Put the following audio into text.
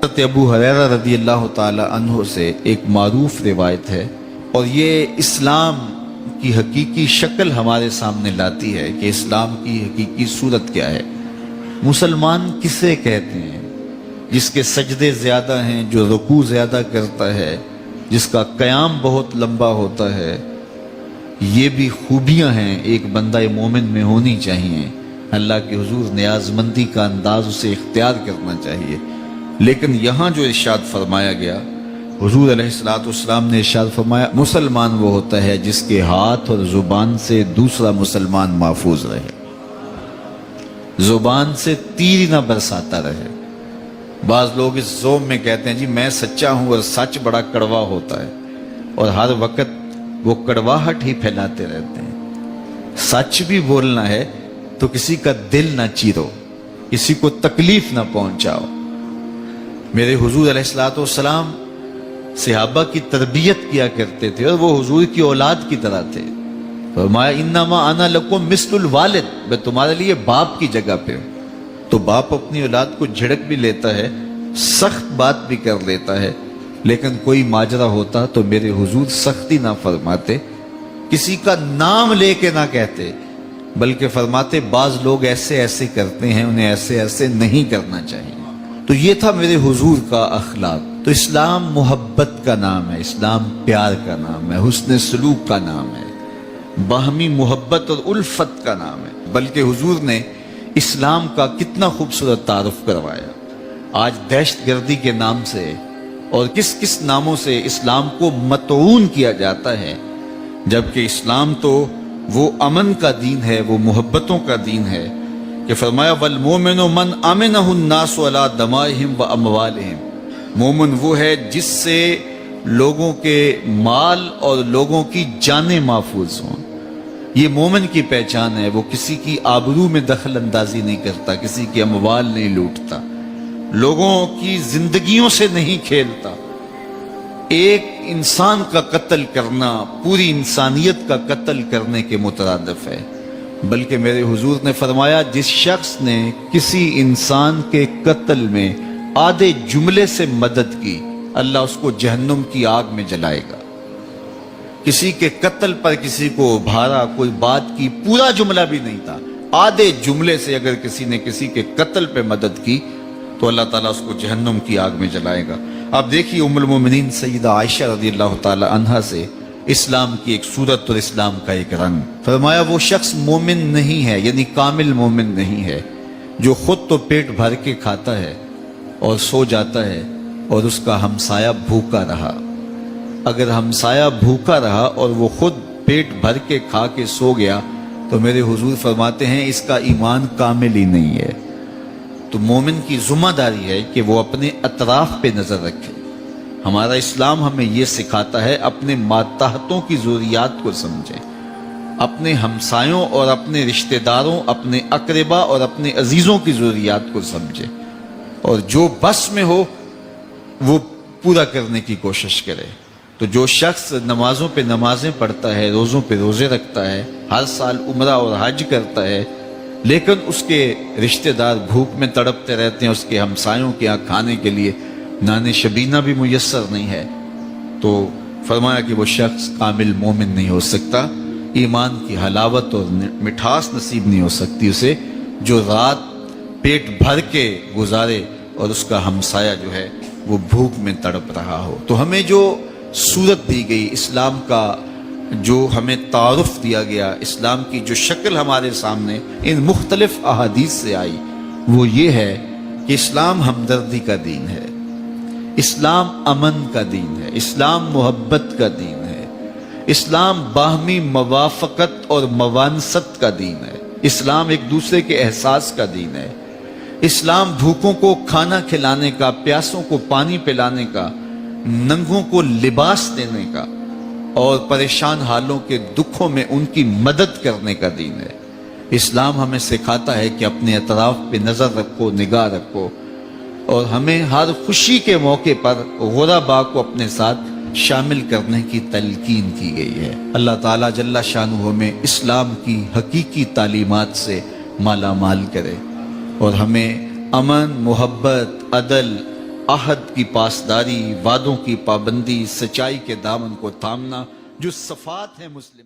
حضرت ابو ہریرہ رضی اللہ تعالی عنہ سے ایک معروف روایت ہے، اور یہ اسلام کی حقیقی شکل ہمارے سامنے لاتی ہے کہ اسلام کی حقیقی صورت کیا ہے۔ مسلمان کسے کہتے ہیں؟ جس کے سجدے زیادہ ہیں، جو رکوع زیادہ کرتا ہے، جس کا قیام بہت لمبا ہوتا ہے۔ یہ بھی خوبیاں ہیں ایک بندہ مومن میں ہونی چاہیے۔ اللہ کے حضور نیاز مندی کا انداز اسے اختیار کرنا چاہیے۔ لیکن یہاں جو ارشاد فرمایا گیا، حضور علیہ السلام نے ارشاد فرمایا، مسلمان وہ ہوتا ہے جس کے ہاتھ اور زبان سے دوسرا مسلمان محفوظ رہے، زبان سے تیر نہ برساتا رہے۔ بعض لوگ اس زوم میں کہتے ہیں جی میں سچا ہوں، اور سچ بڑا کڑوا ہوتا ہے، اور ہر وقت وہ کڑواہٹ ہی پھیلاتے رہتے ہیں۔ سچ بھی بولنا ہے تو کسی کا دل نہ چیرو، کسی کو تکلیف نہ پہنچاؤ۔ میرے حضور علیہ السلام صحابہ کی تربیت کیا کرتے تھے، اور وہ حضور کی اولاد کی طرح تھے۔ فرمایا انما انا لکم مثل الوالد، میں تمہارے لیے باپ کی جگہ پہ ہوں۔ تو باپ اپنی اولاد کو جھڑک بھی لیتا ہے، سخت بات بھی کر لیتا ہے، لیکن کوئی ماجرا ہوتا تو میرے حضور سختی نہ فرماتے، کسی کا نام لے کے نہ کہتے، بلکہ فرماتے بعض لوگ ایسے ایسے کرتے ہیں، انہیں ایسے ایسے نہیں کرنا چاہیے۔ تو یہ تھا میرے حضور کا اخلاق۔ تو اسلام محبت کا نام ہے، اسلام پیار کا نام ہے، حسن سلوک کا نام ہے، باہمی محبت اور الفت کا نام ہے۔ بلکہ حضور نے اسلام کا کتنا خوبصورت تعارف کروایا۔ آج دہشت گردی کے نام سے اور کس کس ناموں سے اسلام کو مطعون کیا جاتا ہے، جبکہ اسلام تو وہ امن کا دین ہے، وہ محبتوں کا دین ہے کہ فرمایا والمومن من امنہ الناس علی دمائہم و اموالہم۔ مومن وہ ہے جس سے لوگوں کے مال اور لوگوں کی جانیں محفوظ ہوں۔ یہ مومن کی پہچان ہے، وہ کسی کی آبرو میں دخل اندازی نہیں کرتا، کسی کی اموال نہیں لوٹتا، لوگوں کی زندگیوں سے نہیں کھیلتا۔ ایک انسان کا قتل کرنا پوری انسانیت کا قتل کرنے کے مترادف ہے۔ بلکہ میرے حضور نے فرمایا جس شخص نے کسی انسان کے قتل میں آدھے جملے سے مدد کی، اللہ اس کو جہنم کی آگ میں جلائے گا۔ کسی کے قتل پر کسی کو ابھارا، کوئی بات کی، پورا جملہ بھی نہیں تھا، آدھے جملے سے اگر کسی نے کسی کے قتل پہ مدد کی تو اللہ تعالیٰ اس کو جہنم کی آگ میں جلائے گا۔ آپ دیکھیے ام المومنین سیدہ عائشہ رضی اللہ تعالی عنہا سے اسلام کی ایک صورت اور اسلام کا ایک رنگ۔ فرمایا وہ شخص مومن نہیں ہے، یعنی کامل مومن نہیں ہے، جو خود تو پیٹ بھر کے کھاتا ہے اور سو جاتا ہے، اور اس کا ہمسایہ بھوکا رہا۔ اگر ہمسایہ بھوکا رہا اور وہ خود پیٹ بھر کے کھا کے سو گیا تو میرے حضور فرماتے ہیں اس کا ایمان کامل ہی نہیں ہے۔ تو مومن کی ذمہ داری ہے کہ وہ اپنے اطراف پہ نظر رکھے۔ ہمارا اسلام ہمیں یہ سکھاتا ہے اپنے ماتحتوں کی ضروریات کو سمجھیں، اپنے ہمسایوں اور اپنے رشتہ داروں، اپنے اقربا اور اپنے عزیزوں کی ضروریات کو سمجھیں، اور جو بس میں ہو وہ پورا کرنے کی کوشش کرے۔ تو جو شخص نمازوں پہ نمازیں پڑھتا ہے، روزوں پہ روزے رکھتا ہے، ہر سال عمرہ اور حج کرتا ہے، لیکن اس کے رشتہ دار بھوک میں تڑپتے رہتے ہیں، اس کے ہمسایوں کے یہاں کھانے کے لیے نان شبینہ بھی میسر نہیں ہے، تو فرمایا کہ وہ شخص کامل مومن نہیں ہو سکتا۔ ایمان کی حلاوت اور مٹھاس نصیب نہیں ہو سکتی اسے، جو رات پیٹ بھر کے گزارے اور اس کا ہمسایہ جو ہے وہ بھوک میں تڑپ رہا ہو۔ تو ہمیں جو صورت دی گئی، اسلام کا جو ہمیں تعارف دیا گیا، اسلام کی جو شکل ہمارے سامنے ان مختلف احادیث سے آئی، وہ یہ ہے کہ اسلام ہمدردی کا دین ہے، اسلام امن کا دین ہے، اسلام محبت کا دین ہے، اسلام باہمی موافقت اور موانست کا دین ہے، اسلام ایک دوسرے کے احساس کا دین ہے، اسلام بھوکوں کو کھانا کھلانے کا، پیاسوں کو پانی پلانے کا، ننگوں کو لباس دینے کا، اور پریشان حالوں کے دکھوں میں ان کی مدد کرنے کا دین ہے۔ اسلام ہمیں سکھاتا ہے کہ اپنے اطراف پہ نظر رکھو، نگاہ رکھو، اور ہمیں ہر خوشی کے موقع پر غرباء کو اپنے ساتھ شامل کرنے کی تلقین کی گئی ہے۔ اللہ تعالیٰ جل شانہ میں اسلام کی حقیقی تعلیمات سے مالا مال کرے، اور ہمیں امن، محبت، عدل عہد کی پاسداری، وعدوں کی پابندی، سچائی کے دامن کو تھامنا، جو صفات ہیں مسلم